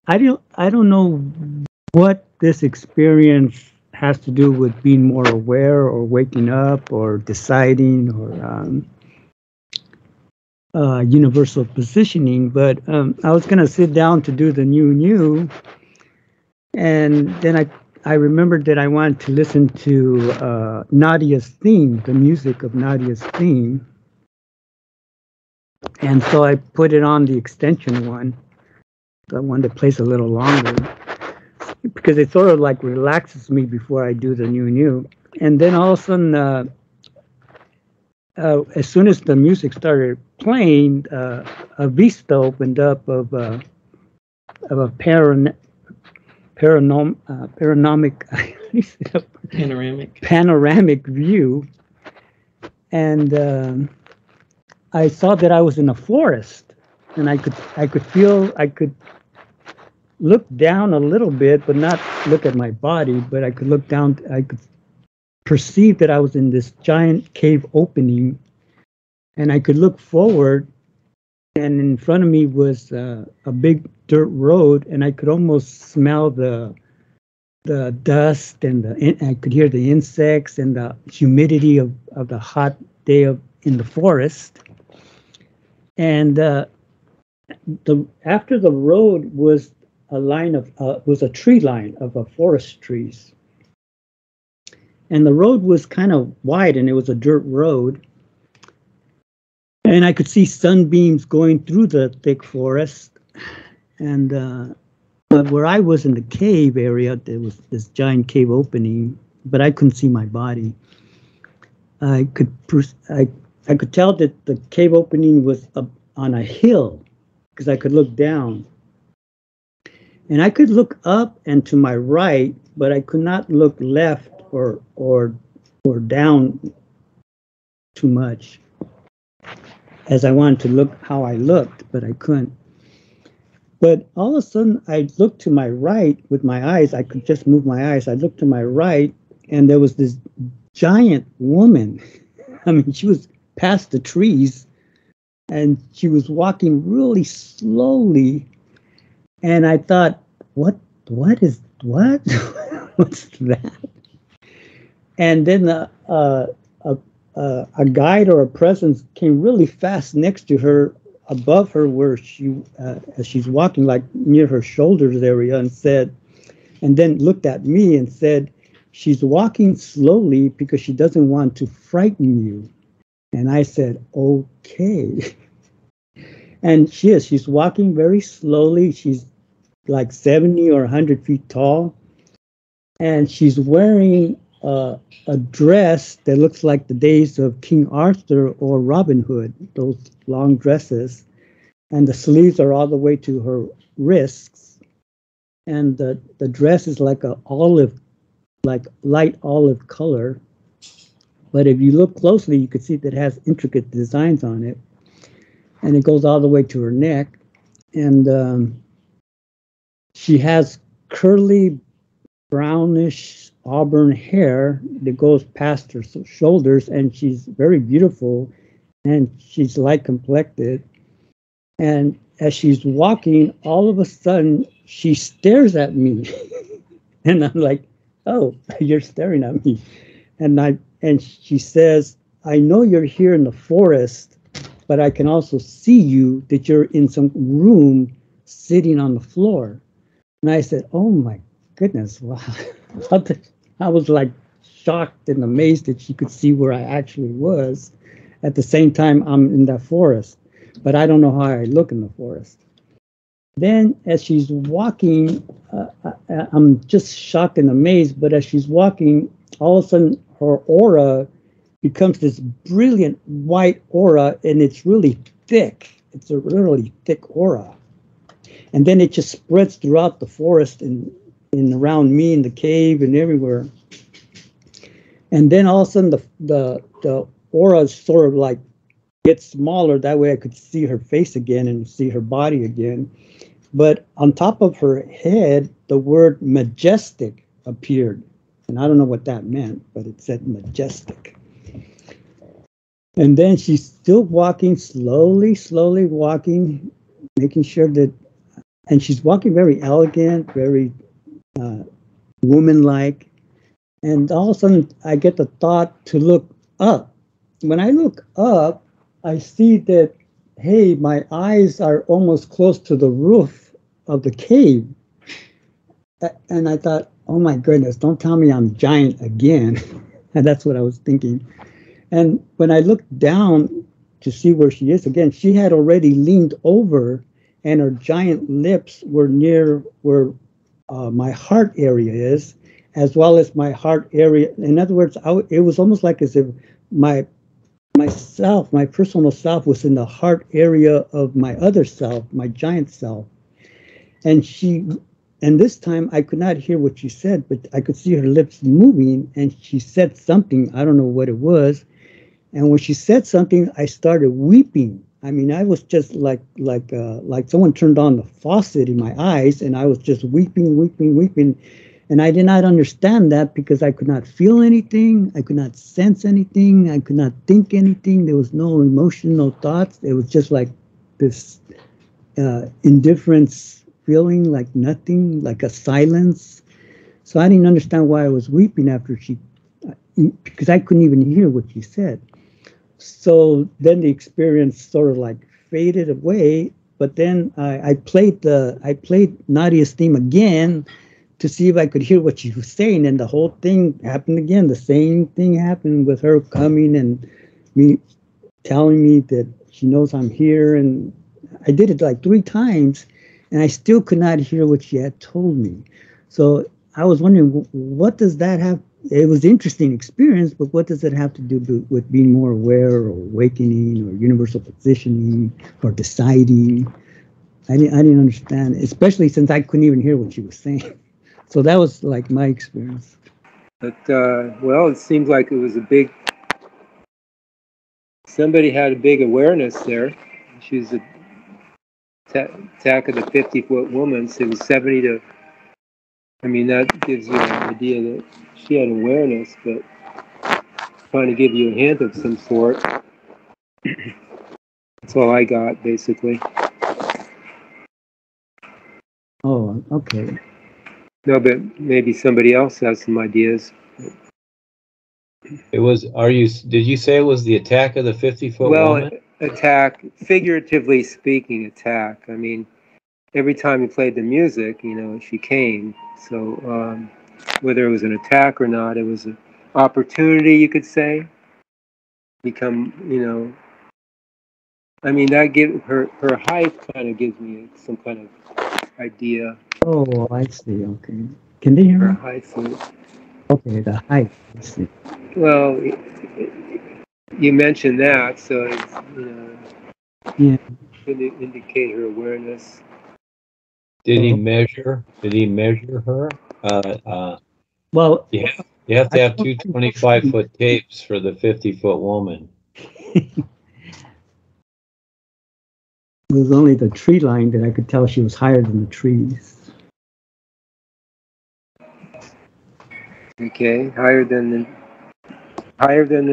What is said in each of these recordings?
I don't know what this experience has to do with being more aware or waking up or deciding or universal positioning, but I was going to sit down to do the NUUU, and then I remembered that I wanted to listen to Nadia's theme, the music of Nadia's theme, and so I put it on the extension one, the one that plays a little longer, because it sort of like relaxes me before I do the NUUU. And then all of a sudden, as soon as the music started playing, a vista opened up of a panoramic view, and I saw that I was in a forest, and I could look down a little bit, but not look at my body, but I could look down. I could perceive that I was in this giant cave opening, and I could look forward, and in front of me was a big dirt road, and I could almost smell the dust, and I could hear the insects and the humidity of the hot day in the forest. And after the road was a tree line of forest trees, and the road was kind of wide, and it was a dirt road, and I could see sunbeams going through the thick forest. And but where I was in the cave area, there was this giant cave opening, but I couldn't see my body. I could tell that the cave opening was up on a hill, because I could look down. And I could look up and to my right, but I could not look left or down too much, as I wanted to look how I looked, but I couldn't. But all of a sudden, I looked to my right with my eyes. I could just move my eyes. I looked to my right, and there was this giant woman. I mean, she was past the trees, and she was walking really slowly. And I thought, what? What's that? And then a guide or a presence came really fast next to her, above her, where as she's walking, like near her shoulders area, and then looked at me and said, "She's walking slowly because she doesn't want to frighten you." And I said, "Okay." And she's walking very slowly. She's like 70 or 100 feet tall, and she's wearing a dress that looks like the days of King Arthur or Robin Hood, those long dresses, and the sleeves are all the way to her wrists, and the dress is like light olive color, but if you look closely, you could see that it has intricate designs on it, and it goes all the way to her neck, and she has curly brownish auburn hair that goes past her shoulders, and she's very beautiful, and she's light complected. And as she's walking, all of a sudden she stares at me, and I'm like, "Oh, you're staring at me." And she says, "I know you're here in the forest, but I can also see you that you're in some room sitting on the floor." And I said, "Oh my goodness, wow." I was like shocked and amazed that she could see where I actually was. At the same time, I'm in that forest, but I don't know how I look in the forest. Then as she's walking, I'm just shocked and amazed, but as she's walking, all of a sudden her aura becomes this brilliant white aura, and it's really thick. It's a really thick aura. And then it just spreads throughout the forest and around me in the cave and everywhere. And then all of a sudden the aura sort of like gets smaller. That way I could see her face again and see her body again. But on top of her head, the word majestic appeared. And I don't know what that meant, but it said majestic. And then she's still walking, slowly walking, making sure that and she's walking very elegant, very woman-like. And all of a sudden, I get the thought to look up. When I look up, I see that, hey, my eyes are almost close to the roof of the cave. And I thought, oh my goodness, don't tell me I'm giant again. And that's what I was thinking. And when I looked down to see where she is again, she had already leaned over, and her giant lips were near where my heart area is, as well as my heart area. In other words, it was almost like as if myself, my personal self, was in the heart area of my other self, my giant self. And this time I could not hear what she said, but I could see her lips moving, and she said something. I don't know what it was. And when she said something, I started weeping. I mean, I was just like someone turned on the faucet in my eyes, and I was just weeping, weeping, weeping. And I did not understand that because I could not feel anything. I could not sense anything. I could not think anything. There was no emotion, no thoughts. It was just like this indifference feeling, like nothing, like a silence. So I didn't understand why I was weeping because I couldn't even hear what she said. So then the experience sort of like faded away. But then I played Nadia's theme again to see if I could hear what she was saying, and the whole thing happened again. The same thing happened with her coming and me telling me that she knows I'm here, and I did it like 3 times, and I still could not hear what she had told me. So I was wondering, what does that have? It was an interesting experience, but what does it have to do with being more aware, or awakening, or universal positioning, or deciding? I didn't understand, especially since I couldn't even hear what she was saying. So that was like my experience. But, well, it seems like it was somebody had a big awareness there. She was a attack of the 50-foot woman, so it was 70 to, I mean, that gives you an idea that she had awareness, but trying to give you a hint of some sort. That's all I got, basically. Oh, okay. No, but maybe somebody else has some ideas. It was, did you say it was the attack of the 50-foot woman? Well, attack, figuratively speaking, attack. I mean, every time you played the music, you know, she came. So whether it was an attack or not, it was an opportunity, you could say. Become, you know, I mean, that her height kind of gives me some kind of idea. Oh, I see. Okay. Can they hear Her me? height. Okay, the height. I see. Well, you mentioned that, so it's, you know, Yeah. should indicate her awareness. Did he measure her? Well, you have to have 2 25-foot tapes for the 50-foot woman. It was only the tree line that I could tell she was higher than the trees. Okay, higher than the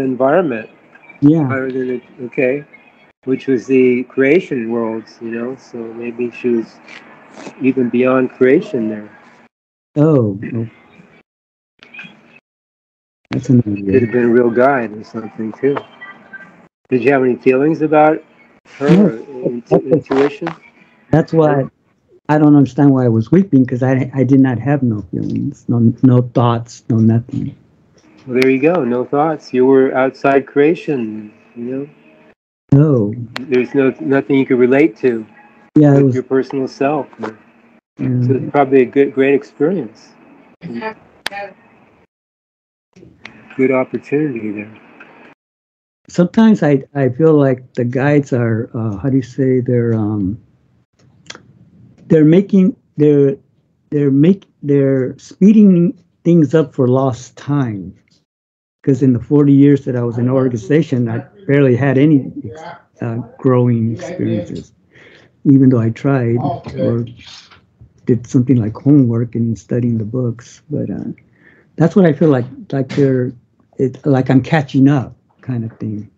environment. Yeah. Higher than okay, which was the creation worlds, you know. So maybe she was even beyond creation there. Oh. That's an idea. Could have been a real guide or something too. Did you have any feelings about her? No. Intuition? That's why I don't understand why I was weeping, because I did not have no feelings, no thoughts, no nothing. Well, there you go. No thoughts. You were outside creation. You know. No. There's nothing you could relate to. Yeah, with it was your personal self. So it's probably a great experience. Good opportunity there. Sometimes I feel like the guides are how do you say, they're speeding things up for lost time. Because in the 40 years that I was in organization, I barely had any growing experiences, even though I tried or did something like homework and studying the books. But that's what I feel like like I'm catching up kind of thing.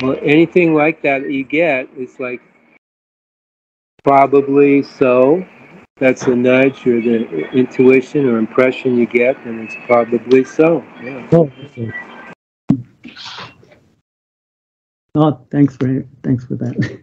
Well, anything like that you get, it's like Probably so. That's a nudge or the intuition or impression you get, and it's probably so. Yeah. Oh, okay. Oh, thanks for that.